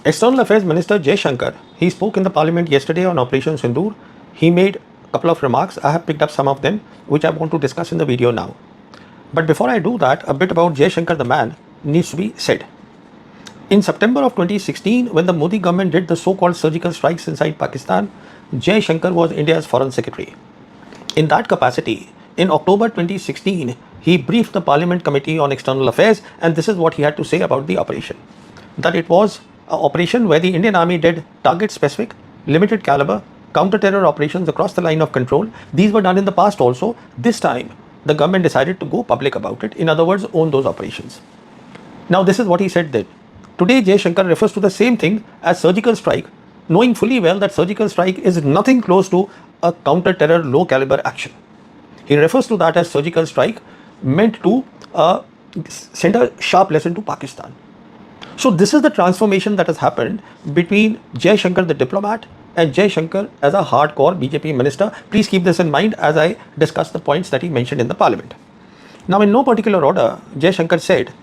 External Affairs Minister Jaishankar, he spoke in the parliament yesterday on Operation Sindoor. He made a couple of remarks. I have picked up some of them, which I want to discuss in the video now. But before I do that, a bit about Jaishankar the man needs to be said. In September of 2016, when the Modi government did the so-called surgical strikes inside Pakistan, Jaishankar was India's foreign secretary. In that capacity, in October 2016, he briefed the Parliament Committee on External Affairs, and this is what he had to say about the operation. That it was an operation where the Indian Army did target-specific, limited caliber, counter-terror operations across the line of control. These were done in the past also. This time, the government decided to go public about it. In other words, own those operations. Now, this is what he said then. Today, Jaishankar refers to the same thing as surgical strike, knowing fully well that surgical strike is nothing close to a counter-terror low-caliber action. He refers to that as surgical strike meant to send a sharp lesson to Pakistan. So this is the transformation that has happened between Jaishankar the diplomat and Jaishankar as a hardcore BJP minister. Please keep this in mind as I discuss the points that he mentioned in the parliament. Now, in no particular order, Jaishankar said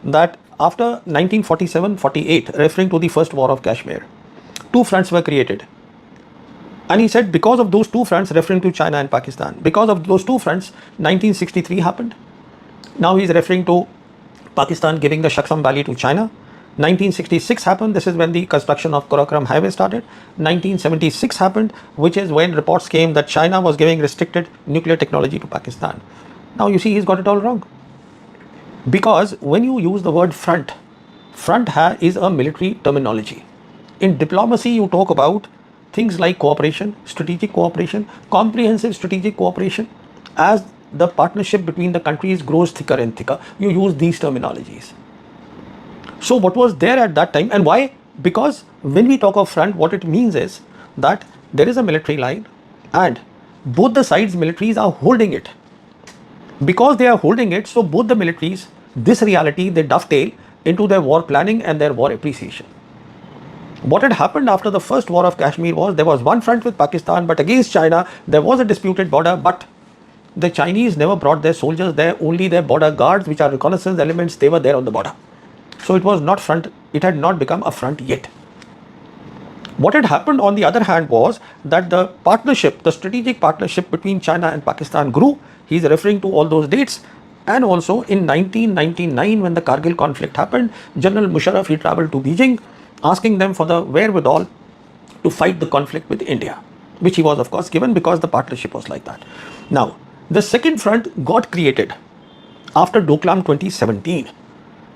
that after 1947-48, referring to the first war of Kashmir, two fronts were created. And he said because of those two fronts, referring to China and Pakistan, because of those two fronts, 1963 happened. Now he's referring to Pakistan giving the Shaksam Valley to China. 1966 happened. This is when the construction of Karakoram Highway started. 1976 happened, which is when reports came that China was giving restricted nuclear technology to Pakistan. Now you see he's got it all wrong. Because when you use the word front is a military terminology. In diplomacy, you talk about things like cooperation, strategic cooperation, comprehensive strategic cooperation. As the partnership between the countries grows thicker and thicker, you use these terminologies. So what was there at that time and why? Because when we talk of front, what it means is that there is a military line and both the sides' militaries are holding it. Because they are holding it, so both the militaries, this reality, they dovetail into their war planning and their war appreciation. What had happened after the first war of Kashmir was there was one front with Pakistan, but against China, there was a disputed border, but the Chinese never brought their soldiers there, only their border guards, which are reconnaissance elements, they were there on the border. So it was not front, it had not become a front yet. What had happened on the other hand was that the partnership, the strategic partnership between China and Pakistan grew. He's referring to all those dates. And also in 1999, when the Kargil conflict happened, General Musharraf, he traveled to Beijing, asking them for the wherewithal to fight the conflict with India, which he was of course given because the partnership was like that. Now, the second front got created after Doklam 2017.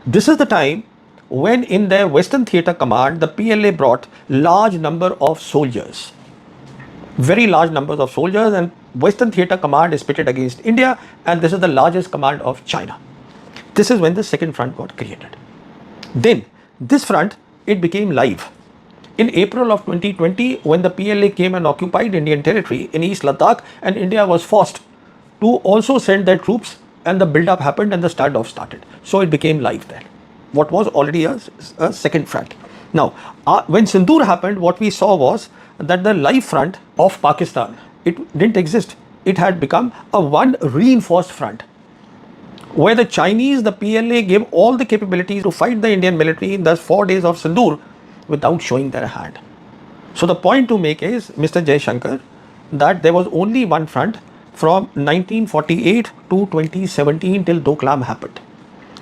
This is the time when in their Western Theatre Command, the PLA brought large number of soldiers, very large numbers of soldiers, and Western Theatre Command is pitted against India, and this is the largest command of China. This is when the second front got created. Then this front, it became live. In April of 2020, when the PLA came and occupied Indian territory in East Ladakh, and India was forced to also send their troops, and the build-up happened and the standoff started. So it became live there. What was already a second front. Now, when Sindoor happened, what we saw was that the live front of Pakistan, it didn't exist. It had become a one reinforced front, where the Chinese, the PLA, gave all the capabilities to fight the Indian military in the 4 days of Sindoor without showing their hand. So the point to make is, Mr. Jaishankar, that there was only one front from 1948 to 2017 till Doklam happened.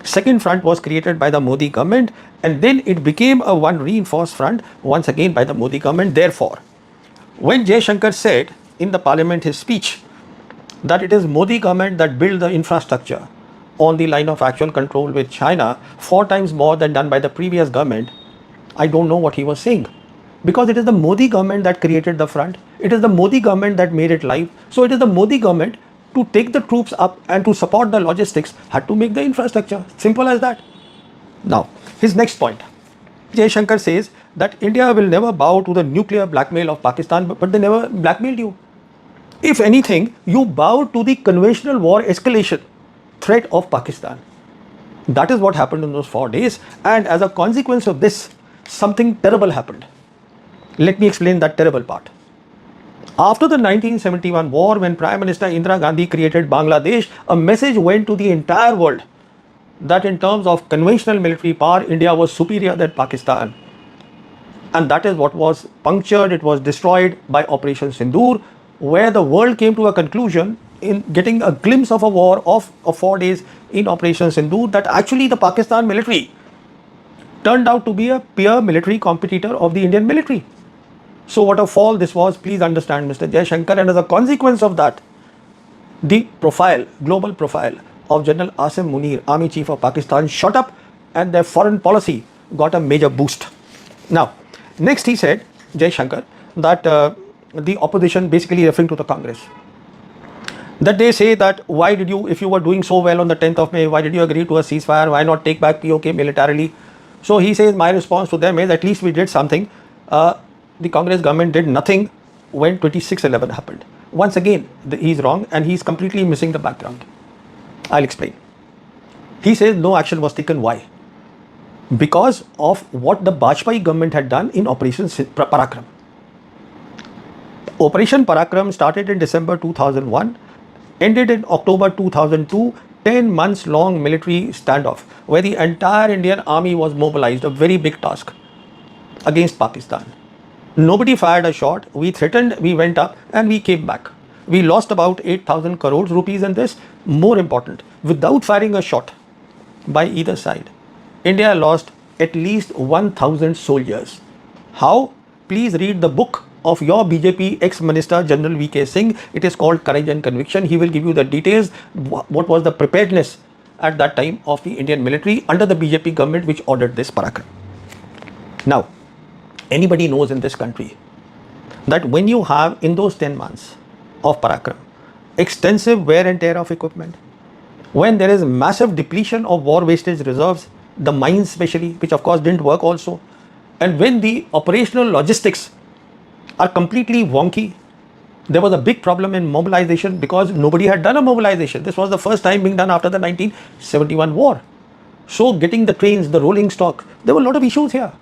Second front was created by the Modi government, and then it became a one reinforced front once again by the Modi government. Therefore, when Jaishankar said in the parliament his speech that it is Modi government that built the infrastructure on the line of actual control with China 4 times more than done by the previous government, I don't know what he was saying. Because it is the Modi government that created the front. It is the Modi government that made it live. So it is the Modi government to take the troops up and to support the logistics had to make the infrastructure. Simple as that. Now, his next point. Jaishankar says that India will never bow to the nuclear blackmail of Pakistan, but they never blackmailed you. If anything, you bowed to the conventional war escalation threat of Pakistan. That is what happened in those 4 days. And as a consequence of this, something terrible happened. Let me explain that terrible part. After the 1971 war, when Prime Minister Indira Gandhi created Bangladesh, a message went to the entire world that in terms of conventional military power, India was superior than Pakistan. And that is what was punctured, it was destroyed by Operation Sindoor, where the world came to a conclusion in getting a glimpse of a war of 4 days in Operation Sindoor, that actually the Pakistan military turned out to be a peer military competitor of the Indian military. So what a fall this was, please understand, Mr. Jaishankar. And as a consequence of that, the profile, global profile of General Asim Munir, Army Chief of Pakistan, shot up, and their foreign policy got a major boost. Now, next he said, Jaishankar, that the opposition, basically referring to the Congress, that they say that why did you, if you were doing so well on the 10th of May, why did you agree to a ceasefire? Why not take back POK militarily? So he says, my response to them is, at least we did something. The Congress government did nothing when 26/11 happened. Once again, he's wrong and he's completely missing the background. I'll explain. He says no action was taken. Why? Because of what the Bajpayee government had done in Operation Parakram. Operation Parakram started in December 2001, ended in October 2002, 10 months long military standoff where the entire Indian army was mobilized, a very big task against Pakistan. Nobody fired a shot. We threatened, we went up and we came back. We lost about 8,000 crores rupees in this. More important, without firing a shot by either side, India lost at least 1,000 soldiers. How? Please read the book of your BJP ex-minister General V.K. Singh. It is called Courage and Conviction. He will give you the details, what was the preparedness at that time of the Indian military under the BJP government which ordered this Parakram. Now, anybody knows in this country that when you have in those 10 months of Parakram extensive wear and tear of equipment, when there is massive depletion of war wastage reserves, the mines especially, which of course didn't work also, and when the operational logistics are completely wonky, there was a big problem in mobilization because nobody had done a mobilization. This was the first time being done after the 1971 war. So getting the trains, the rolling stock, there were a lot of issues here.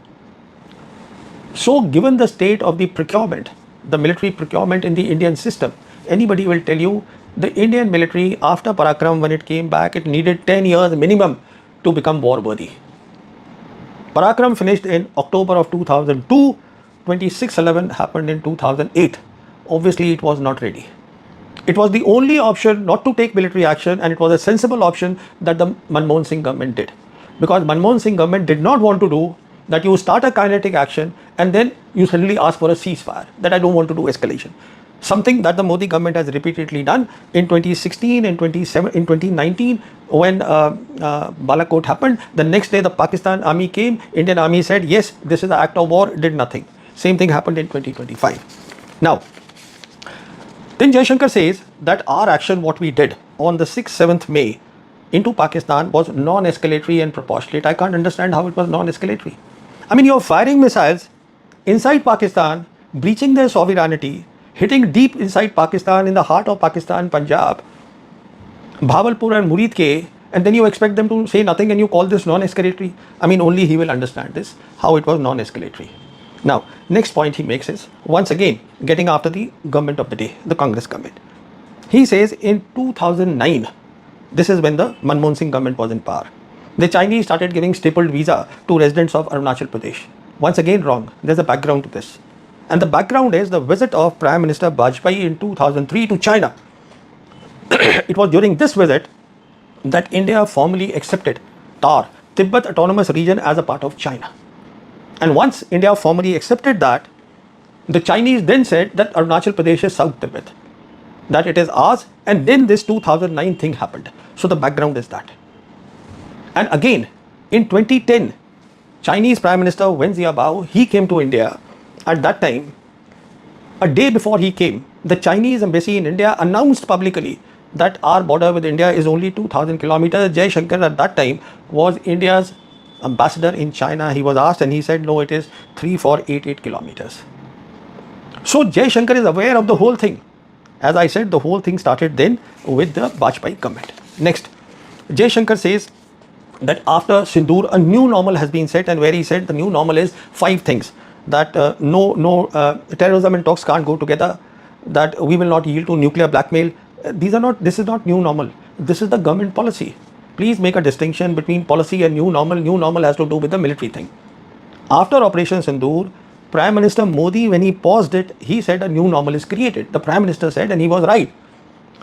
So given the state of the procurement, the military procurement in the Indian system, anybody will tell you the Indian military after Parakram, when it came back, it needed 10 years minimum to become war worthy. Parakram finished in October of 2002, 26/11 happened in 2008. Obviously it was not ready. It was the only option not to take military action, and it was a sensible option that the Manmohan Singh government did. Because Manmohan Singh government did not want to do that you start a kinetic action and then you suddenly ask for a ceasefire, that I don't want to do escalation. Something that the Modi government has repeatedly done in 2016 and 2019 when Balakot happened. The next day the Pakistan army came, Indian army said yes, this is an act of war, did nothing. Same thing happened in 2025. Now, then Jaishankar says that our action, what we did on the 6th, 7th May into Pakistan was non-escalatory and proportionate. I can't understand how it was non-escalatory. I mean, you're firing missiles inside Pakistan, breaching their sovereignty, hitting deep inside Pakistan, in the heart of Pakistan, Punjab, Bhavalpur and Muridke, and then you expect them to say nothing and you call this non-escalatory. I mean, only he will understand this, how it was non-escalatory. Now, next point he makes is, once again, getting after the government of the day, the Congress government. He says in 2009, this is when the Manmohan Singh government was in power, the Chinese started giving stapled visa to residents of Arunachal Pradesh. Once again, wrong. There's a background to this. And the background is the visit of Prime Minister Bajpayee in 2003 to China. It was during this visit that India formally accepted TAR, Tibet Autonomous Region, as a part of China. And once India formally accepted that, the Chinese then said that Arunachal Pradesh is South Tibet, that it is ours, and then this 2009 thing happened. So the background is that. And again, in 2010, Chinese Prime Minister Wen Jiabao, he came to India. At that time, a day before he came, the Chinese embassy in India announced publicly that our border with India is only 2,000 kilometers. Jaishankar at that time was India's ambassador in China. He was asked and he said, no, it is 3488 kilometers. So Jaishankar is aware of the whole thing. As I said, the whole thing started then with the Bajpayee government. Next, Jaishankar says that after Sindoor, a new normal has been set, and where he said the new normal is 5 things. That terrorism and talks can't go together, that we will not yield to nuclear blackmail. This is not new normal. This is the government policy. Please make a distinction between policy and new normal. New normal has to do with the military thing. After Operation Sindoor, Prime Minister Modi, when he paused it, he said a new normal is created. The Prime Minister said, and he was right.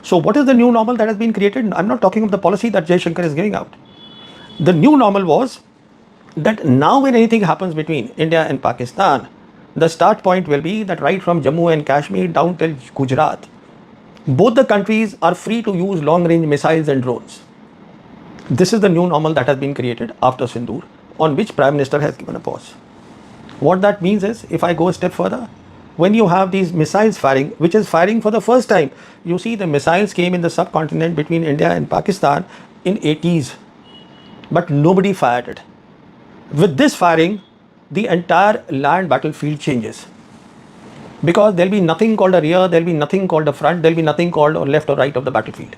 So what is the new normal that has been created? I'm not talking of the policy that Jaishankar is giving out. The new normal was that now when anything happens between India and Pakistan, the start point will be that right from Jammu and Kashmir down till Gujarat, both the countries are free to use long-range missiles and drones. This is the new normal that has been created after Sindoor, on which Prime Minister has given a pause. What that means is, if I go a step further, when you have these missiles firing, which is firing for the first time, you see the missiles came in the subcontinent between India and Pakistan in 80s, but nobody fired it. With this firing, the entire land battlefield changes. Because there'll be nothing called a rear, there'll be nothing called a front, there'll be nothing called or left or right of the battlefield.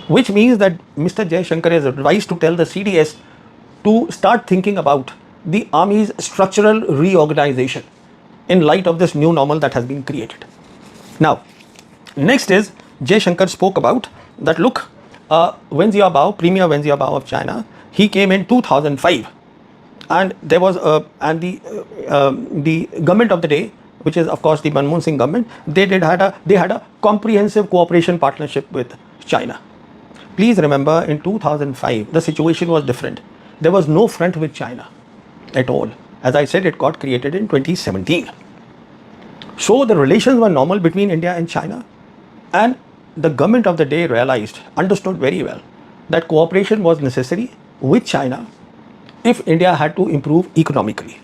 Which means that Mr. Jaishankar is advised to tell the CDS to start thinking about the army's structural reorganization in light of this new normal that has been created. Now, next is Jaishankar spoke about that. Look, Wen Jiabao, Premier Wen Jiabao of China, he came in 2005, and there was the government of the day, which is of course the Manmohan Singh government. They had a comprehensive cooperation partnership with China. Please remember, in 2005 the situation was different. There was no front with China at all. As I said, it got created in 2017. So the relations were normal between India and China, and the government of the day understood very well that cooperation was necessary with China if India had to improve economically.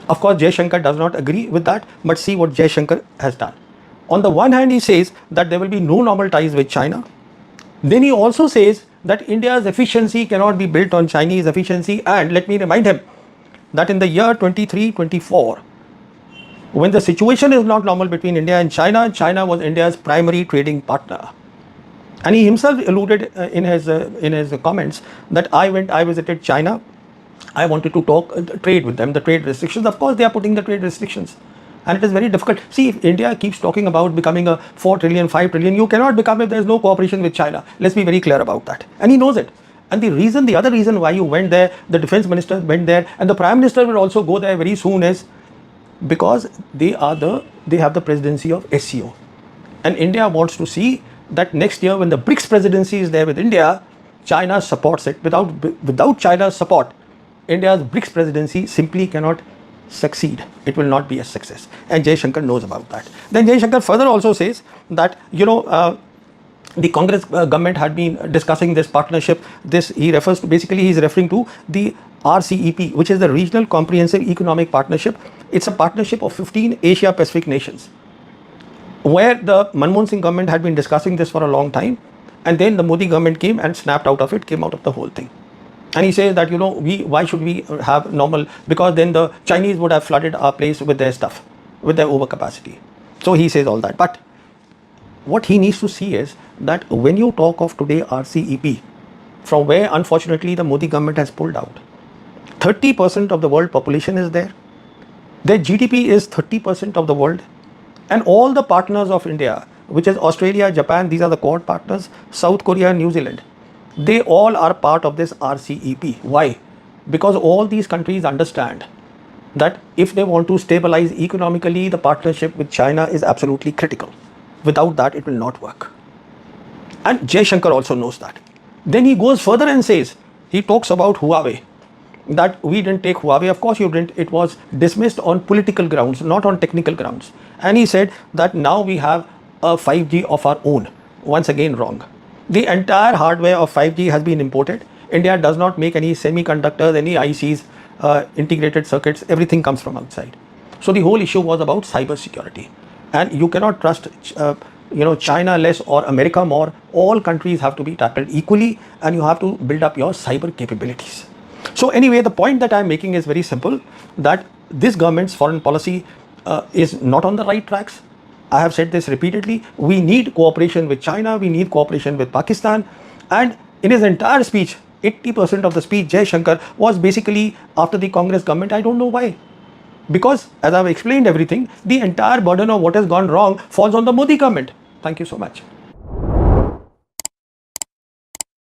Of course, Jaishankar does not agree with that, but see what Jaishankar has done. On the one hand, he says that there will be no normal ties with China. Then he also says that India's efficiency cannot be built on Chinese efficiency. And let me remind him that in the year 23-24, when the situation is not normal between India and China, China was India's primary trading partner. And he himself alluded in his comments that I visited China. I wanted to trade with them, the trade restrictions. Of course, they are putting the trade restrictions. And it is very difficult. See, if India keeps talking about becoming a 4 trillion, 5 trillion, you cannot become if there is no cooperation with China. Let's be very clear about that. And he knows it. And the other reason why you went there, the defense minister went there, and the prime minister will also go there very soon, is because they have the presidency of SCO. And India wants to see that next year, when the BRICS presidency is there with India, China supports it. Without China's support, India's BRICS presidency simply cannot succeed. It will not be a success. And Jaishankar knows about that. Then Jaishankar further also says that, the Congress government had been discussing this partnership. He is referring to the RCEP, which is the Regional Comprehensive Economic Partnership. It's a partnership of 15 Asia Pacific nations, where the Manmohan Singh government had been discussing this for a long time, and then the Modi government came and snapped out of it, came out of the whole thing. And he says that, why should we have normal? Because then the Chinese would have flooded our place with their stuff, with their overcapacity. So he says all that. But what he needs to see is that when you talk of today RCEP, from where unfortunately the Modi government has pulled out, 30% of the world population is there. Their GDP is 30% of the world. And all the partners of India, which is Australia, Japan, these are the Quad partners, South Korea, New Zealand, they all are part of this RCEP. Why? Because all these countries understand that if they want to stabilize economically, the partnership with China is absolutely critical. Without that, it will not work. And Jaishankar also knows that. Then he goes further and says, he talks about Huawei, that we didn't take Huawei. Of course you didn't. It was dismissed on political grounds, not on technical grounds. And he said that now we have a 5G of our own. Once again, wrong. The entire hardware of 5G has been imported. India does not make any semiconductors, any ICs, integrated circuits. Everything comes from outside. So the whole issue was about cyber security. And you cannot trust China less or America more. All countries have to be tackled equally, and you have to build up your cyber capabilities. So anyway, the point that I'm making is very simple, that this government's foreign policy is not on the right tracks. I have said this repeatedly. We need cooperation with China. We need cooperation with Pakistan. And in his entire speech, 80% of the speech, Jaishankar, was basically after the Congress government. I don't know why. Because as I've explained everything, the entire burden of what has gone wrong falls on the Modi government. Thank you so much.